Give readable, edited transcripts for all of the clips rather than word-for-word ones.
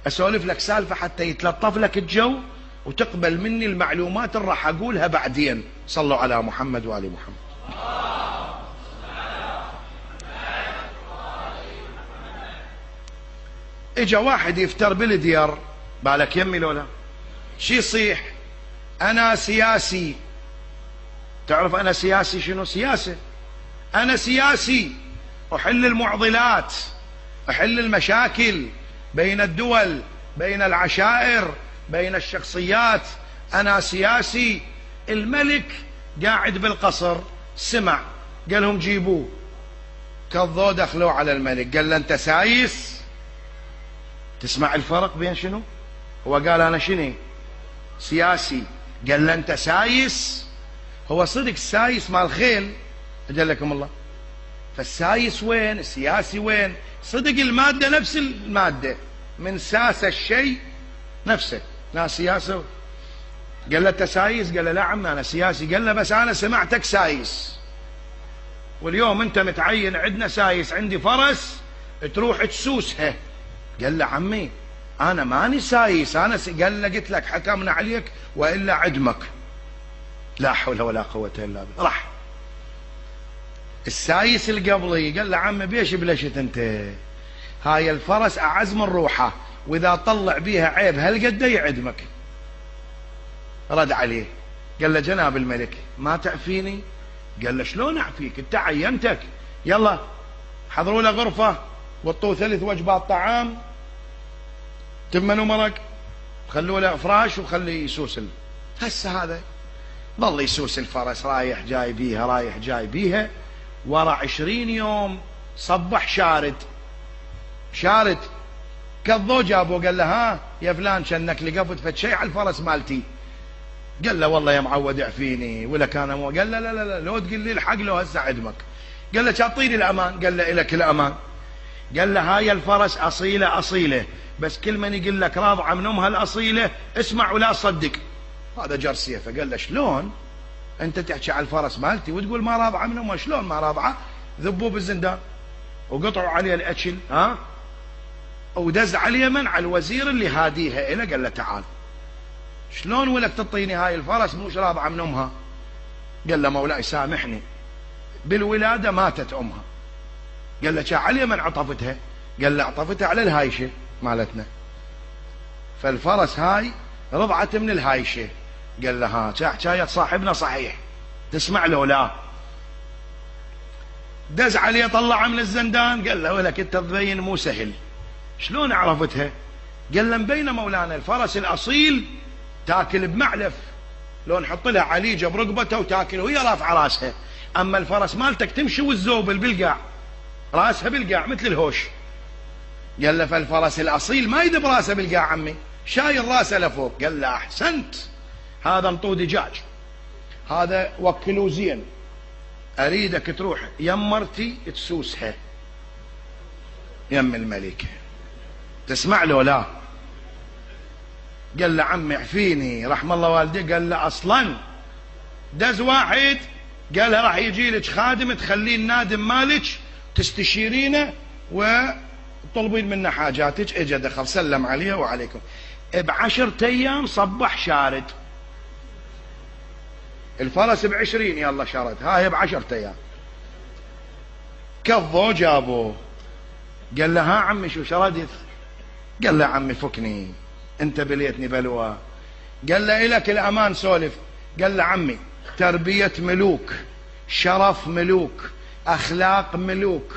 اسولف لك سالفه حتى يتلطف لك الجو وتقبل مني المعلومات اللي راح اقولها بعدين. صلوا على محمد وآل محمد. اجا واحد يفتر بالديار، بالك يمي لولا شي يصيح انا سياسي. تعرف انا سياسي شنو؟ سياسه. انا سياسي احل المعضلات، احل المشاكل بين الدول، بين العشائر، بين الشخصيات. انا سياسي. الملك قاعد بالقصر سمع، قال لهم جيبوه. كضوا دخلوا على الملك، قال له انت سايس؟ تسمع الفرق بين شنو؟ هو قال انا شنو؟ سياسي. قال له انت سايس؟ هو صدق السايس مال الخيل اجلكم الله. فالسايس وين؟ السياسي وين؟ صدق المادة نفس المادة، من ساس الشيء نفسه. لا سياسة. قال له انت سايس؟ قال له لا عم انا سياسي. قال له بس انا سمعتك سايس، واليوم انت متعين عندنا سايس، عندي فرس تروح تسوسها. قال له عمي انا ماني سايس، انا قال له قلت لك حكمنا عليك والا عدمك. لا حول ولا قوة الا بالله. راح السايس القبلي قال له عمي بيش بلشت انت؟ هاي الفرس اعز من روحه، واذا طلع بيها عيب هالقد يعدمك. رد عليه قال له جناب الملك ما تعفيني؟ قال له شلون اعفيك؟ انت عينتك. يلا حضروا له غرفه وطوه 3 وجبات طعام، تمن ومرق، خلوا له فراش وخليه يسوس. هسه هذا ظل يسوس الفرس، رايح جاي بيها رايح جاي بيها. ورا 20 يوم صبح شارد. شارد كذو جابه، قال له ها يا فلان شنك لقفت فد شيء على الفرس مالتي؟ قال له والله يا معود اعفيني ولك انا مو. قال له لا لا لا لو تقول لي الحق له هسه عدمك. قال له تعطيني الامان؟ قال له الك الامان. قال له هاي الفرس اصيله اصيله، بس كل من يقول لك راضعه من امها الاصيله اسمع ولا تصدق. هذا جر سيفه. قال له شلون انت تحكي على الفرس مالتي وتقول ما راضعه من امها؟ شلون ما راضعه؟ ذبوه بالزندان وقطعوا عليه الاكل، ها، ودز على اليمن على الوزير اللي هاديها إله. قال له تعال شلون ولك تعطيني هاي الفرس موش راضعه من امها؟ قال له مولاي سامحني بالولاده ماتت امها. قال له على اليمن عطفتها؟ قال له عطفتها على الهايشه مالتنا، فالفرس هاي رضعت من الهايشه. قال له ها حكايه صاحبنا صحيح، تسمع له لا؟ دز عليه طلعه من الزندان. قال له ولك انت تبين مو سهل. شلون عرفتها؟ قال له مبينه مولانا الفرس الاصيل تاكل بمعلف، لو نحط لها عليجه برقبته وتاكل وهي رافعه راسها، اما الفرس مالتك تمشي والزوبل بالقاع، راسها بالقاع مثل الهوش. قال له فالفرس الاصيل ما يدب راسه بالقاع عمي، شايل راسه لفوق. قال له احسنت، هذا انطوه دجاج، هذا وكلوه زين، اريدك تروح يم مرتي تسوسها يم الملكه. تسمع له لا؟ قال له عمي اعفيني رحم الله والديك. قال له اصلا دز واحد قال له راح يجي لك خادم تخليه النادم مالك تستشيرينه وتطلبين منه حاجاتك. اجى دخل سلم عليه وعليكم. ب10 ايام صبح شارد. الفرس ب20 يلا شرد، هاي ب10 ايام. كضو جابوه. قال له ها عمي شو شردت؟ قال له عمي فكني انت بليتني بلوى. قال له الك الامان سولف. قال له عمي تربية ملوك، شرف ملوك، اخلاق ملوك،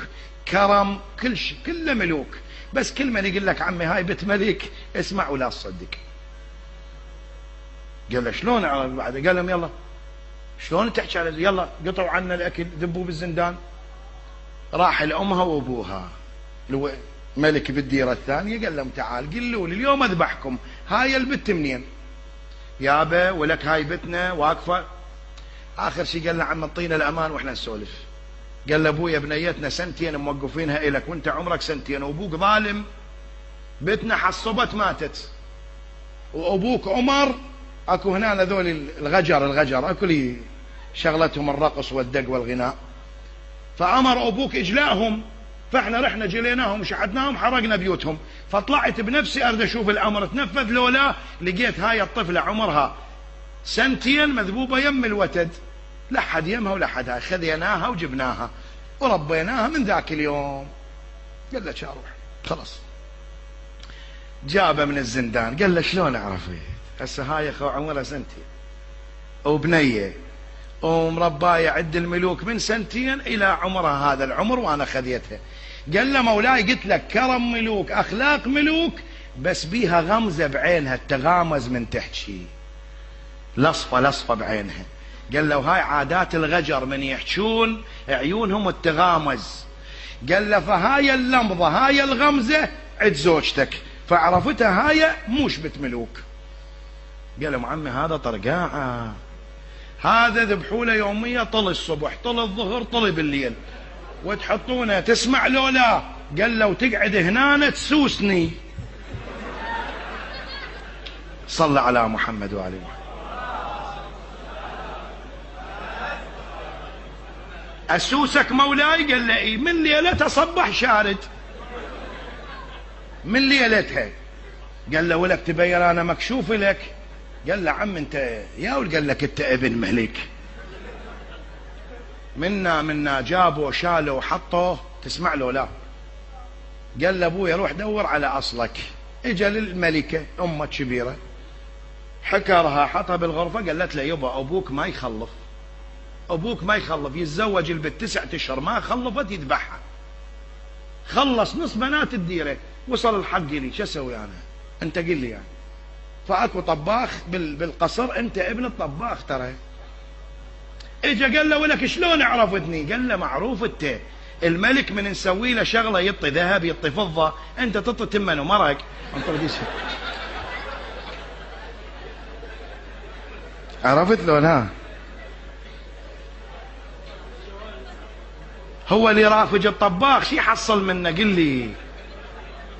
كرم، كل شيء كله ملوك، بس كل من يقول لك عمي هاي بيت ملك اسمع ولا تصدق. قال له شلون عرف بعد؟ قال لهم يلا شلون تحكي على يلا قطعوا عنا الاكل ذبوه بالزندان. راح لامها وابوها ملك بالديره الثانيه، قال لهم تعال قلوا لي اليوم اذبحكم، هاي البت منين؟ يابا ولك هاي بتنا واقفه. اخر شيء قال له عم اعطينا الامان واحنا نسولف. قال له ابويا بنيتنا سنتين موقفينها الك وانت عمرك سنتين وابوك ظالم، بتنا حصبت ماتت، وابوك عمر اكو هنا هذول الغجر اكو لي شغلتهم الرقص والدق والغناء، فامر ابوك اجلائهم، فاحنا رحنا جليناهم شحدناهم حرقنا بيوتهم، فطلعت بنفسي اريد اشوف الامر تنفذ لو لا. لقيت هاي الطفله عمرها 2 سنين مذبوبه يم الوتد، لا حد يمها ولا حد هاي. خذيناها وجبناها وربيناها من ذاك اليوم. قال له اروح خلاص. جابه من الزندان قال له شلون عرفت؟ هسه هاي اخو عمرها 2 سنين وبنيه ومربايه عد الملوك من 2 سنين الى عمرها هذا العمر وانا خذيتها. قال له مولاي قلت لك كرم ملوك اخلاق ملوك، بس بيها غمزه بعينها التغامز من تحكي، لصفه بعينها. قال له هاي عادات الغجر من يحجون عيونهم التغامز. قال له فهاي اللمضه هاي الغمزه عند زوجتك، فعرفتها هاي مو شبت ملوك. قال له عمي هذا طرقاعه، هذا ذبحوا له يوميه، طل الصبح طل الظهر طل بالليل وتحطونه تسمع لو لا. قال له وتقعد هنا تسوسني. صلى على محمد وعلى محمد. اسوسك مولاي؟ قال له اي. من ليلتها صبح شارد، من ليلتها. قال له ولك تبين انا مكشوف لك؟ قال له عم انت يا ولد، قال لك انت ابن ملك. منا جابه شاله وحطه تسمع له لا. قال له ابويا روح دور على اصلك. اجا للملكه امه كبيره حكرها حطها بالغرفه. قالت له يبا ابوك ما يخلف، ابوك ما يخلف، يتزوج البنت 9 اشهر ما خلفت يذبحها. خلص نص بنات الديره، وصل الحق لي شو اسوي انا؟ انت قل لي يعني. فاكو طباخ بالقصر، انت ابن الطباخ ترى. اجا قال له ولك شلون عرفتني؟ قال له معروف انت الملك من نسوي له شغله يطي ذهب يطي فضه، انت تطي تمن ومرق. عرفت له لا؟ هو اللي رافج الطباخ شي حصل منه؟ قل لي.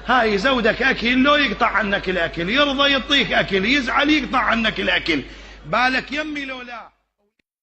هاي زودك اكل لو يقطع عنك الاكل، يرضى يعطيك اكل، يزعل يقطع عنك الاكل، بالك يمي لو لا.